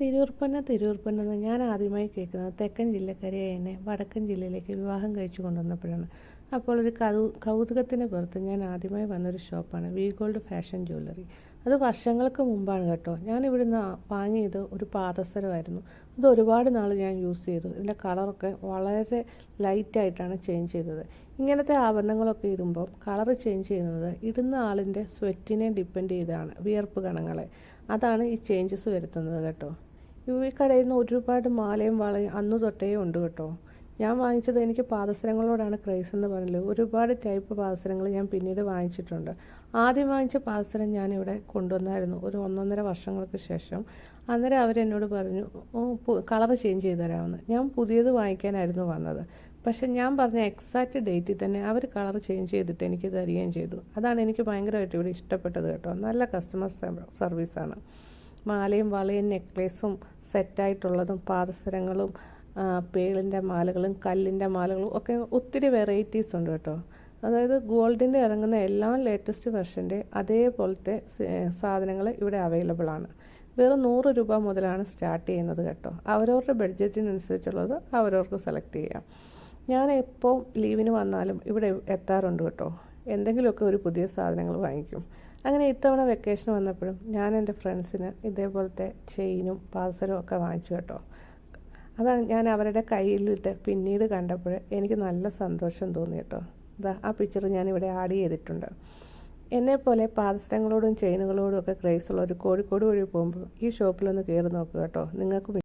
തിരൂർപ്പന്ന ഞാൻ ആദ്യമായി കേൾക്കുന്നത് തെക്കൻ ജില്ലക്കാരിയായ എന്നെ വടക്കൻ ജില്ലയിലേക്ക് വിവാഹം കഴിച്ചു കൊണ്ടുവന്നപ്പോഴാണ്. അപ്പോൾ ഒരു കൗതുകത്തിൻ്റെ പുറത്ത് ഞാൻ ആദ്യമായി വന്നൊരു ഷോപ്പാണ് വി ഗോൾഡ് ഫാഷൻ ജ്വല്ലറി. അത് വർഷങ്ങൾക്ക് മുമ്പാണ് കേട്ടോ. ഞാൻ ഇവിടുന്ന് വാങ്ങിയത് ഒരു പാദസരമായിരുന്നു. അത് ഒരുപാട് നാൾ ഞാൻ യൂസ് ചെയ്തു. ഇതിൻ്റെ കളറൊക്കെ വളരെ ലൈറ്റായിട്ടാണ് ചേഞ്ച് ചെയ്തത്. ഇങ്ങനത്തെ ആഭരണങ്ങളൊക്കെ ഇടുമ്പോൾ കളർ ചേഞ്ച് ചെയ്യുന്നത് ഇടുന്ന ആളിൻ്റെ സ്വെറ്റിനെ ഡിപ്പെൻഡ് ചെയ്താണ്, വിയർപ്പ് കണങ്ങളെ. അതാണ് ഈ ചേഞ്ചസ് വരുത്തുന്നത് കേട്ടോ. ഈ കടയിൽ നിന്ന് ഒരുപാട് മാലയും വളയും അന്ന് തൊട്ടേ ഉണ്ട് കേട്ടോ. ഞാൻ വാങ്ങിച്ചത്, എനിക്ക് പാദസരങ്ങളോടാണ് ക്രേസ് എന്ന് പറഞ്ഞില്ല. ഒരുപാട് ടൈപ്പ് പാദസരങ്ങൾ ഞാൻ പിന്നീട് വാങ്ങിച്ചിട്ടുണ്ട്. ആദ്യം വാങ്ങിച്ച പാദസരം ഞാനിവിടെ കൊണ്ടുവന്നായിരുന്നു ഒരു 1.5 വർഷങ്ങൾക്ക് ശേഷം. അന്നേരം അവരെന്നോട് പറഞ്ഞു കളർ ചേഞ്ച് ചെയ്ത് തരാമെന്ന്. ഞാൻ പുതിയത് വാങ്ങിക്കാനായിരുന്നു വന്നത്. പക്ഷെ ഞാൻ പറഞ്ഞ എക്സാക്റ്റ് ഡേറ്റിൽ തന്നെ അവർ കളർ ചേഞ്ച് ചെയ്തിട്ട് എനിക്ക് തരികയും ചെയ്തു. അതാണ് എനിക്ക് ഭയങ്കരമായിട്ട് ഇവിടെ ഇഷ്ടപ്പെട്ടത് കേട്ടോ. നല്ല കസ്റ്റമർ സർവീസാണ്. മാലയും വളയും നെക്ലേസും സെറ്റായിട്ടുള്ളതും പാദസരങ്ങളും പേളിൻ്റെ മാലകളും കല്ലിൻ്റെ മാലകളും ഒക്കെ ഒത്തിരി വെറൈറ്റീസ് ഉണ്ട് കേട്ടോ. അതായത് ഗോൾഡിൻ്റെ ഇറങ്ങുന്ന എല്ലാ ലേറ്റസ്റ്റ് വെർഷൻ്റെ അതേപോലത്തെ സാധനങ്ങൾ ഇവിടെ അവൈലബിൾ ആണ്. വെറും 100 രൂപ മുതലാണ് സ്റ്റാർട്ട് ചെയ്യുന്നത് കേട്ടോ. അവരവരുടെ ബഡ്ജറ്റിനനുസരിച്ചുള്ളത് അവരവർക്ക് സെലക്ട് ചെയ്യാം. ഞാൻ എപ്പോൾ ലീവിന് വന്നാലും ഇവിടെ എത്താറുണ്ട് കേട്ടോ. എന്തെങ്കിലുമൊക്കെ ഒരു പുതിയ സാധനങ്ങൾ വാങ്ങിക്കും. അങ്ങനെ ഇത്തവണ വെക്കേഷൻ വന്നപ്പോഴും ഞാൻ എൻ്റെ ഫ്രണ്ട്സിന് ഇതേപോലത്തെ ചെയിനും പാദസരവും ഒക്കെ വാങ്ങിച്ചു കേട്ടോ. അതാണ് ഞാൻ അവരുടെ കയ്യിലിട്ട് പിന്നീട് കണ്ടപ്പോൾ എനിക്ക് നല്ല സന്തോഷം തോന്നി കേട്ടോ. ആ പിക്ചർ ഞാനിവിടെ ആഡ് ചെയ്തിട്ടുണ്ട്. എന്നെപ്പോലെ പാദസരങ്ങളോടും ചെയിനുകളോടും ഒക്കെ ക്രേസുള്ള ഒരു കോഴിക്കോട് വഴി പോകുമ്പോൾ ഈ ഷോപ്പിലൊന്ന് കയറി നോക്കുക കേട്ടോ. നിങ്ങൾക്ക്